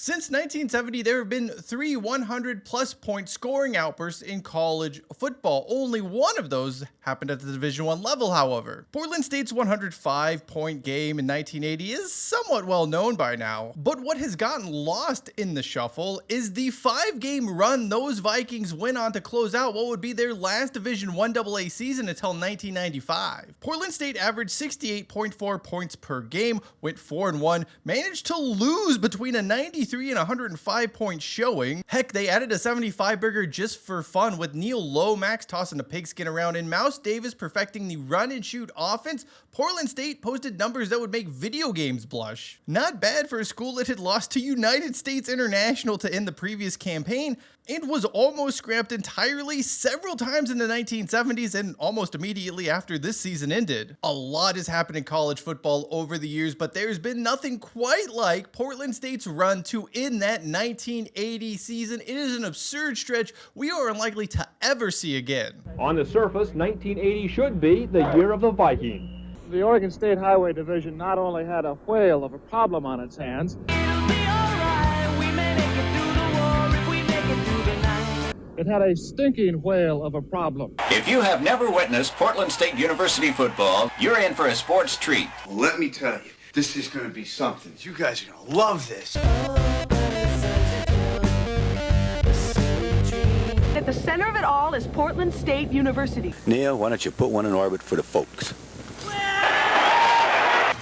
Since 1970, there have been 3 100-plus point scoring outbursts in college football. Only one of those happened at the Division I level, however. Portland State's 105-point game in 1980 is somewhat well known by now, but what has gotten lost in the shuffle is the 5-game run those Vikings went on to close out what would be their last Division I AA season until 1995. Portland State averaged 68.4 points per game, went 4-1, managed to lose between a 93 and 105 point showing. Heck, they added a 75 burger just for fun, with Neil Lomax tossing a pigskin around and Mouse Davis perfecting the run and shoot offense. Portland State posted numbers that would make video games blush. Not bad for a school that had lost to United States International to end the previous campaign and was almost scrapped entirely several times in the 1970s and almost immediately after this season ended. A lot has happened in college football over the years, but there's been nothing quite like Portland State's run to end that 1980 season. It is an absurd stretch we are unlikely to ever see again. On the surface, 1980 should be the year of the Vikings. The Oregon State Highway Division not only had a whale of a problem on its hands, it had a stinking whale of a problem. If you have never witnessed Portland State University football, you're in for a sports treat. Well, let me tell you, this is going to be something. You guys are going to love this. At the center of it all is Portland State University. Neil, why don't you put one in orbit for the folks?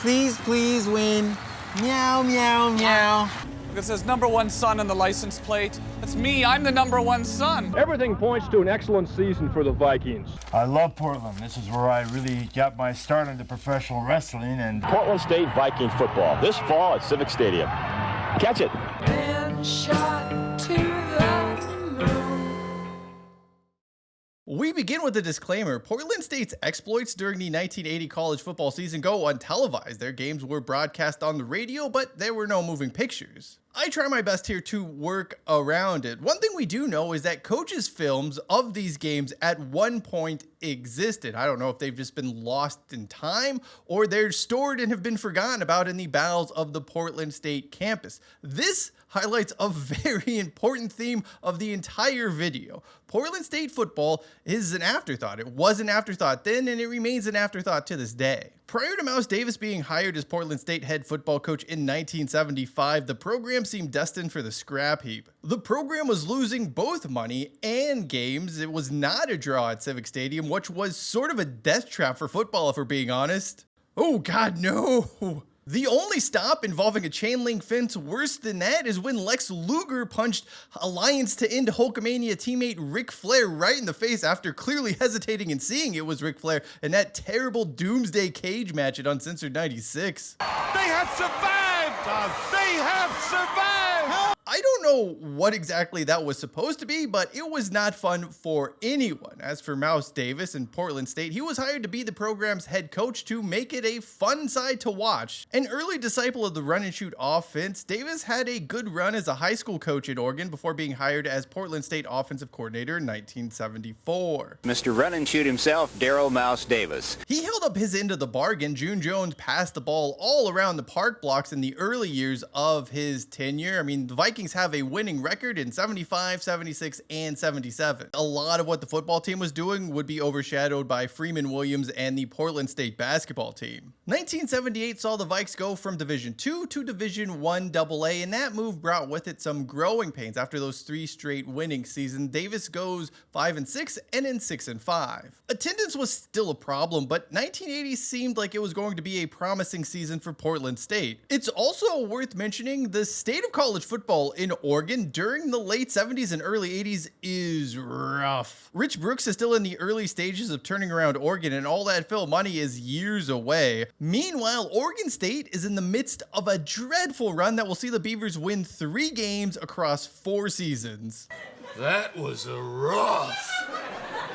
Please, please win. Meow, meow, meow. It says #1 son on the license plate. That's me. I'm the #1 son. Everything points to an excellent season for the Vikings. I love Portland. This is where I really got my start into professional wrestling. And Portland State Viking football this fall at Civic Stadium. Catch it. We begin with a disclaimer. Portland State's exploits during the 1980 college football season go untelevised. Their games were broadcast on the radio, but there were no moving pictures. I try my best here to work around it. One thing we do know is that coaches' films of these games at one point existed. I don't know if they've just been lost in time or they're stored and have been forgotten about in the bowels of the Portland State campus. This highlights a very important theme of the entire video. Portland State football is an afterthought. It was an afterthought then, and it remains an afterthought to this day. Prior to Mouse Davis being hired as Portland State head football coach in 1975, the program seemed destined for the scrap heap. The program was losing both money and games. It was not a draw at Civic Stadium, which was sort of a death trap for football, if we're being honest. Oh God, no! The only stop involving a chain link fence worse than that is when Lex Luger punched Alliance to end Hulkamania teammate Ric Flair right in the face after clearly hesitating and seeing it was Ric Flair in that terrible Doomsday Cage match at Uncensored 96. They have survived! They have survived! I don't know what exactly that was supposed to be, but it was not fun for anyone. As for Mouse Davis in Portland State, he was hired to be the program's head coach to make it a fun side to watch. An early disciple of the run and shoot offense, Davis had a good run as a high school coach at Oregon before being hired as Portland State offensive coordinator in 1974. Mr. Run and Shoot himself, Darryl Mouse Davis. He held up his end of the bargain. June Jones passed the ball all around the park blocks in the early years of his tenure. I mean, the Vikings have a winning record in 75, 76, and 77. A lot of what the football team was doing would be overshadowed by Freeman Williams and the Portland State basketball team. 1978 saw the Vikes go from Division II to Division I AA, and that move brought with it some growing pains. After those 3 straight winning seasons, Davis goes 5-6 and then 6-5. Attendance was still a problem, but 1980 seemed like it was going to be a promising season for Portland State. It's also worth mentioning the state of college football in Oregon during the late 70s and early 80s is rough. Rich Brooks is still in the early stages of turning around Oregon, and all that Phil money is years away. Meanwhile, Oregon State is in the midst of a dreadful run that will see the Beavers win 3 games across 4 seasons. That was a rough.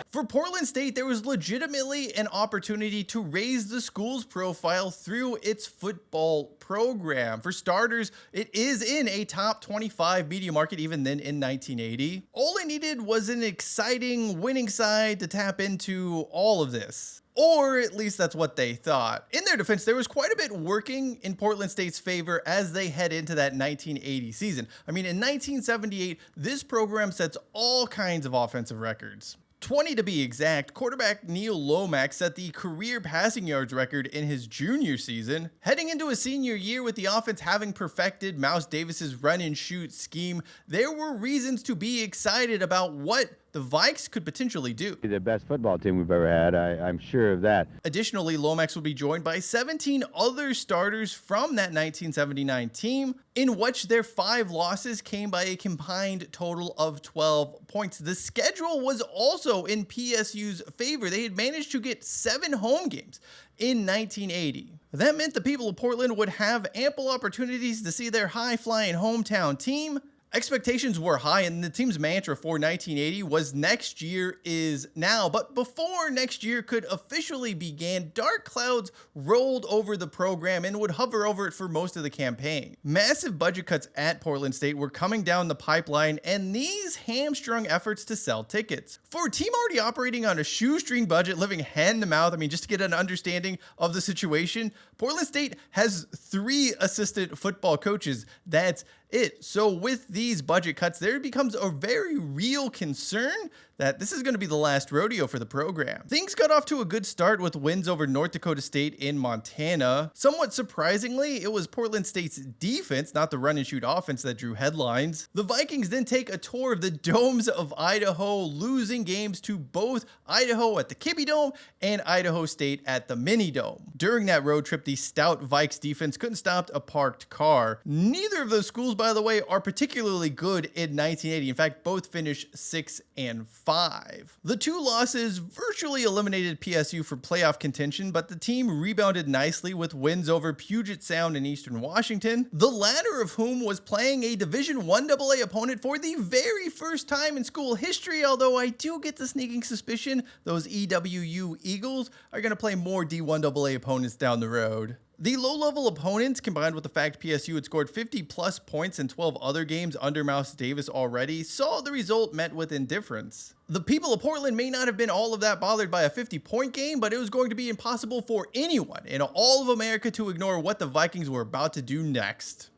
For Portland State, there was legitimately an opportunity to raise the school's profile through its football program. For starters, it is in a top 25 media market even then in 1980. All it needed was an exciting winning side to tap into all of this. Or at least that's what they thought. In their defense, there was quite a bit working in Portland State's favor as they head into that 1980 season. I mean, in 1978, this program sets all kinds of offensive records. 20 to be exact. Quarterback Neil Lomax set the career passing yards record in his junior season. Heading into his senior year with the offense having perfected Mouse Davis's run and shoot scheme, there were reasons to be excited about what the Vikes could potentially do. The best football team we've ever had, I'm sure of that. Additionally, Lomax would be joined by 17 other starters from that 1979 team, in which their 5 losses came by a combined total of 12 points. The schedule was also in PSU's favor. They had managed to get 7 home games in 1980. That meant the people of Portland would have ample opportunities to see their high-flying hometown team. Expectations were high, and the team's mantra for 1980 was next year is now. But before next year could officially begin, dark clouds rolled over the program and would hover over it for most of the campaign. Massive budget cuts at Portland State were coming down the pipeline, and these hamstrung efforts to sell tickets. For a team already operating on a shoestring budget, living hand to mouth, just to get an understanding of the situation, Portland State has 3 assistant football coaches. That's it. So with these budget cuts, there becomes a very real concern that this is going to be the last rodeo for the program. Things got off to a good start with wins over North Dakota State in Montana. Somewhat surprisingly, it was Portland State's defense, not the run and shoot offense, that drew headlines. The Vikings then take a tour of the domes of Idaho, losing games to both Idaho at the Kibbie Dome and Idaho State at the Mini Dome. During that road trip, the stout Vikes defense couldn't stop a parked car. Neither of those schools, by the way, are particularly good in 1980. In fact, both finished 6-5. The 2 losses virtually eliminated PSU for playoff contention, but the team rebounded nicely with wins over Puget Sound and Eastern Washington, the latter of whom was playing a Division I AA opponent for the very first time in school history, although I do get the sneaking suspicion those EWU Eagles are going to play more D1 AA opponents down the road. The low-level opponents, combined with the fact PSU had scored 50-plus points in 12 other games under Mouse Davis already, saw the result met with indifference. The people of Portland may not have been all of that bothered by a 50-point game, but it was going to be impossible for anyone in all of America to ignore what the Vikings were about to do next.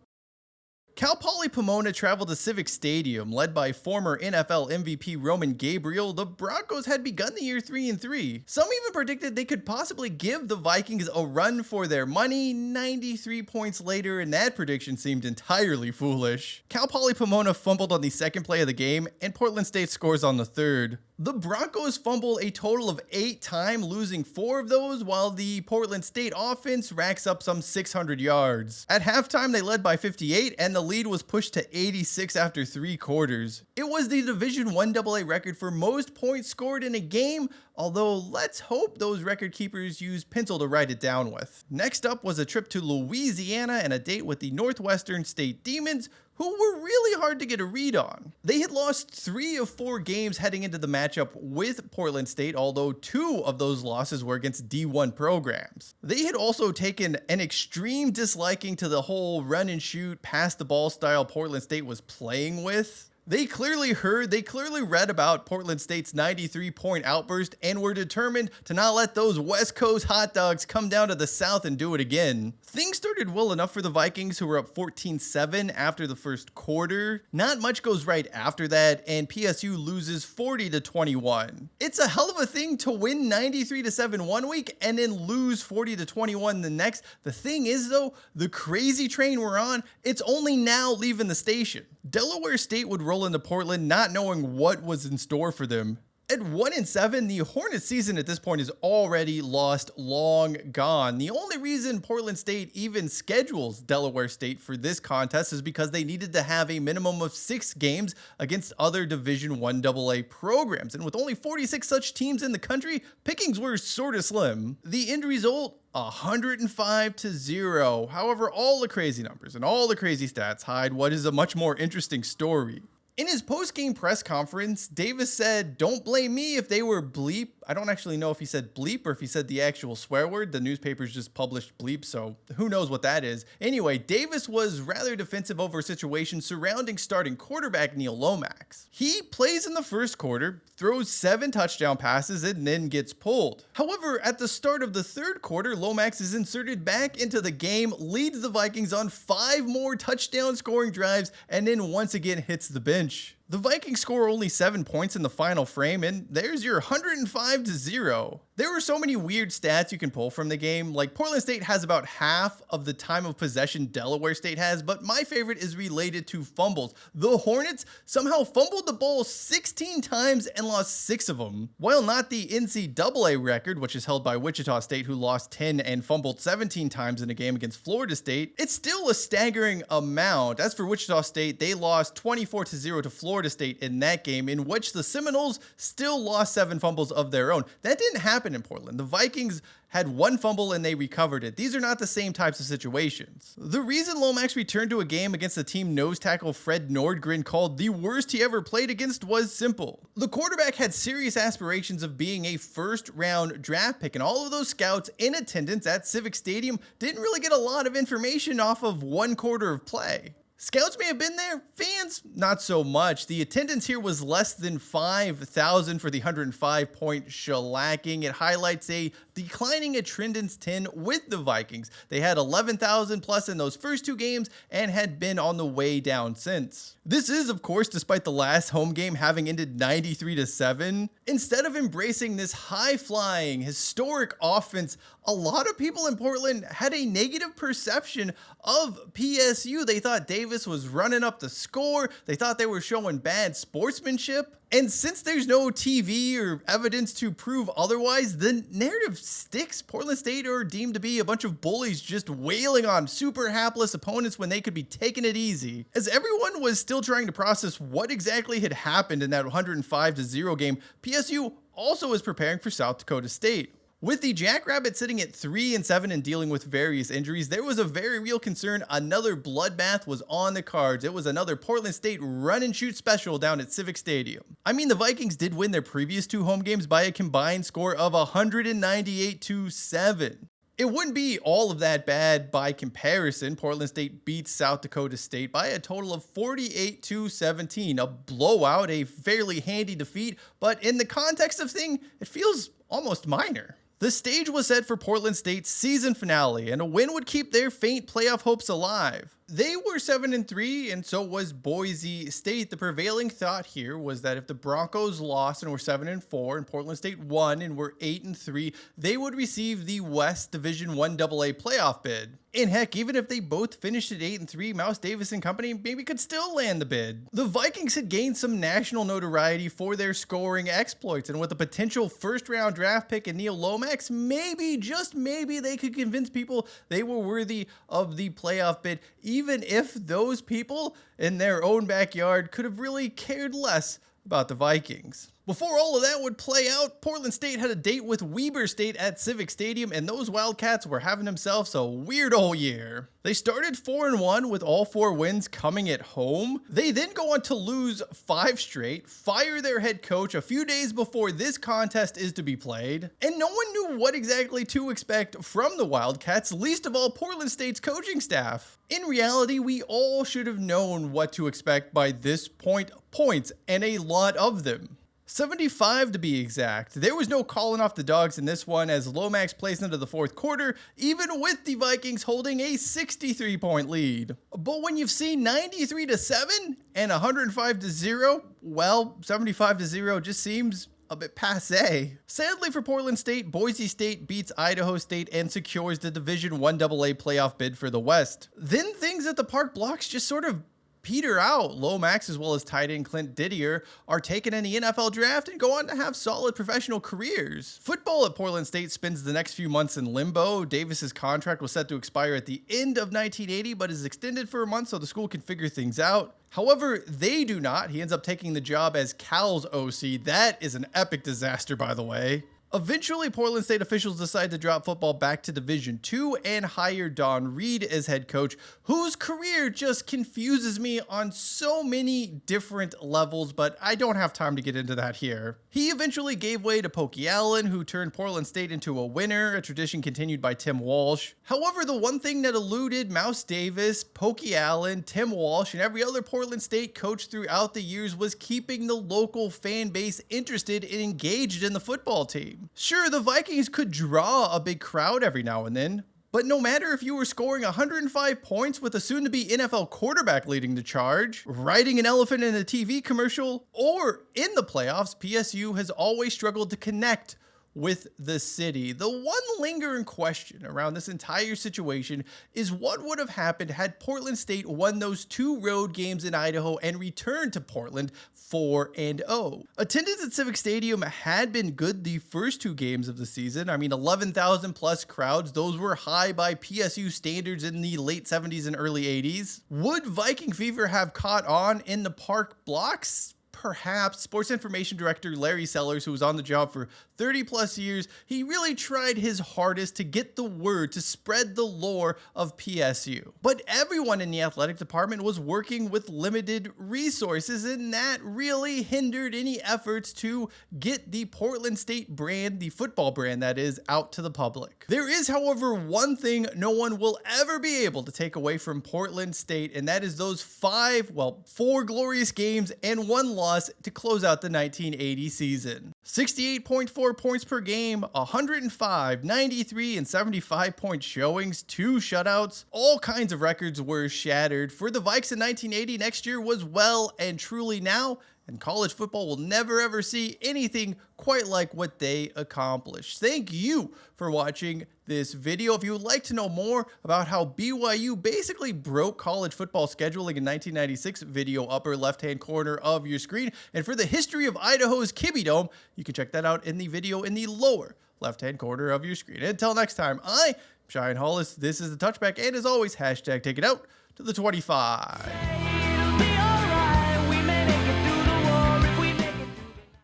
Cal Poly Pomona traveled to Civic Stadium. Led by former NFL MVP Roman Gabriel, the Broncos had begun the year 3-3. Some even predicted they could possibly give the Vikings a run for their money. 93 points later, and that prediction seemed entirely foolish. Cal Poly Pomona fumbled on the second play of the game, and Portland State scores on the third. The Broncos fumbled a total of 8 times, losing 4 of those, while the Portland State offense racks up some 600 yards. At halftime, they led by 58, and the lead was pushed to 86 after 3 quarters. It was the Division I AA record for most points scored in a game, although let's hope those record keepers use pencil to write it down with. Next up was a trip to Louisiana and a date with the Northwestern State Demons, who were really hard to get a read on. They had lost 3 of 4 games heading into the matchup with Portland State, although 2 of those losses were against D1 programs. They had also taken an extreme disliking to the whole run and shoot, pass the ball style Portland State was playing with. They clearly read about Portland State's 93-point outburst and were determined to not let those West Coast hot dogs come down to the South and do it again. Things started well enough for the Vikings, who were up 14-7 after the first quarter. Not much goes right after that, and PSU loses 40-21. It's a hell of a thing to win 93-7 one week and then lose 40-21 the next. The thing is, though, the crazy train we're on, it's only now leaving the station. Delaware State would roll into Portland not knowing what was in store for them. At 1-7, the Hornets season at this point is already lost, long gone. The only reason Portland State even schedules Delaware State for this contest is because they needed to have a minimum of 6 games against other Division I AA programs. And with only 46 such teams in the country, pickings were sort of slim. The end result? 105-0. However, all the crazy numbers and all the crazy stats hide what is a much more interesting story. In his post-game press conference, Davis said, "Don't blame me if they were bleep." I don't actually know if he said bleep or if he said the actual swear word. The newspapers just published bleep, so who knows what that is. Anyway, Davis was rather defensive over a situation surrounding starting quarterback Neil Lomax. He plays in the first quarter, throws 7 touchdown passes, and then gets pulled. However, at the start of the third quarter, Lomax is inserted back into the game, leads the Vikings on 5 more touchdown scoring drives, and then once again hits the bench. The Vikings score only 7 points in the final frame, and there's your 105-0. There were so many weird stats you can pull from the game, like Portland State has about half of the time of possession Delaware State has, but my favorite is related to fumbles. The Hornets somehow fumbled the ball 16 times and lost 6 of them. While not the NCAA record, which is held by Wichita State, who lost 10 and fumbled 17 times in a game against Florida State, it's still a staggering amount. As for Wichita State, they lost 24-0 to Florida State in that game, in which the Seminoles still lost 7 fumbles of their own. That didn't happen in Portland. The Vikings had 1 fumble and they recovered it. These are not the same types of situations. The reason Lomax returned to a game against the team nose tackle Fred Nordgren called the worst he ever played against was simple. The quarterback had serious aspirations of being a first-round draft pick, and all of those scouts in attendance at Civic Stadium didn't really get a lot of information off of 1 quarter of play. Scouts may have been there, fans, not so much. The attendance here was less than 5,000 for the 105-point shellacking. It highlights a declining attendance trend with the Vikings. They had 11,000 plus in those first 2 games and had been on the way down since. This is, of course, despite the last home game having ended 93-7. Instead of embracing this high-flying, historic offense, a lot of people in Portland had a negative perception of PSU. They thought Davis was running up the score. They thought they were showing bad sportsmanship. And since there's no TV or evidence to prove otherwise, the narrative sticks. Portland State are deemed to be a bunch of bullies just wailing on super hapless opponents when they could be taking it easy. As everyone was still trying to process what exactly had happened in that 105-0 game, PSU also is preparing for South Dakota State. With the Jackrabbits sitting at 3-7 and dealing with various injuries, there was a very real concern another bloodbath was on the cards. It was another Portland State run and shoot special down at Civic Stadium. I mean, the Vikings did win their previous 2 home games by a combined score of 198-7. It wouldn't be all of that bad by comparison. Portland State beats South Dakota State by a total of 48-17, a blowout, a fairly handy defeat, but in the context of things, it feels almost minor. The stage was set for Portland State's season finale, and a win would keep their faint playoff hopes alive. They were 7-3, and so was Boise State. The prevailing thought here was that if the Broncos lost and were 7-4, and Portland State won and were 8-3, they would receive the West Division I AA playoff bid. And heck, even if they both finished at 8-3, Mouse Davis and company maybe could still land the bid. The Vikings had gained some national notoriety for their scoring exploits, and with a potential first-round draft pick in Neil Lomax, maybe, just maybe, they could convince people they were worthy of the playoff bid, even if those people in their own backyard could have really cared less about the Vikings. Before all of that would play out, Portland State had a date with Weber State at Civic Stadium, and those Wildcats were having themselves a weird old year. They started 4-1 with all 4 wins coming at home. They then go on to lose 5 straight, fire their head coach a few days before this contest is to be played, and no one knew what exactly to expect from the Wildcats, least of all Portland State's coaching staff. In reality, we all should have known what to expect by this point, points, and a lot of them. 75 to be exact. There was no calling off the dogs in this one as Lomax plays into the 4th quarter, even with the Vikings holding a 63-point lead. But when you've seen 93-7 and 105-0, well, 75-0 just seems a bit passé. Sadly for Portland State, Boise State beats Idaho State and secures the Division I AA playoff bid for the West. Then things at the Park Blocks just sort of peter out. Lomax, as well as tight end Clint Didier, are taken in the NFL draft and go on to have solid professional careers. Football at Portland State spends the next few months in limbo. Davis's contract was set to expire at the end of 1980, but is extended for a month so the school can figure things out. However, they do not. He ends up taking the job as Cal's OC. That is an epic disaster, by the way. Eventually, Portland State officials decided to drop football back to Division II and hire Don Reed as head coach, whose career just confuses me on so many different levels, but I don't have time to get into that here. He eventually gave way to Pokey Allen, who turned Portland State into a winner, a tradition continued by Tim Walsh. However, the one thing that eluded Mouse Davis, Pokey Allen, Tim Walsh, and every other Portland State coach throughout the years was keeping the local fan base interested and engaged in the football team. Sure, the Vikings could draw a big crowd every now and then, but no matter if you were scoring 105 points with a soon-to-be NFL quarterback leading the charge, riding an elephant in a TV commercial, or in the playoffs, PSU has always struggled to connect with the city. The one lingering question around this entire situation is what would have happened had Portland State won those 2 road games in Idaho and returned to Portland 4-0. Attendance at Civic Stadium had been good the first 2 games of the season. I mean, 11,000 plus crowds. Those were high by PSU standards in the late 70s and early 80s. Would Viking fever have caught on in the park blocks? Perhaps. Sports information director Larry Sellers, who was on the job for 30 plus years, he really tried his hardest to get the word, to spread the lore of PSU. But everyone in the athletic department was working with limited resources, and that really hindered any efforts to get the Portland State brand, the football brand that is, out to the public. There is, however, one thing no one will ever be able to take away from Portland State, and that is those 4 glorious games and 1 loss to close out the 1980 season. 68.4 points per game, 105, 93, and 75 point showings, 2 shutouts. All kinds of records were shattered. For the Vikes in 1980, next year was well and truly now, and college football will never ever see anything quite like what they accomplished. Thank you for watching this video. If you would like to know more about how BYU basically broke college football scheduling in 1996, video upper left-hand corner of your screen. And for the history of Idaho's Kibbe Dome, you can check that out in the video in the lower left-hand corner of your screen. Until next time, I'm Cheyenne Hollis. This is The Touchback, and as always, hashtag take it out to the 25.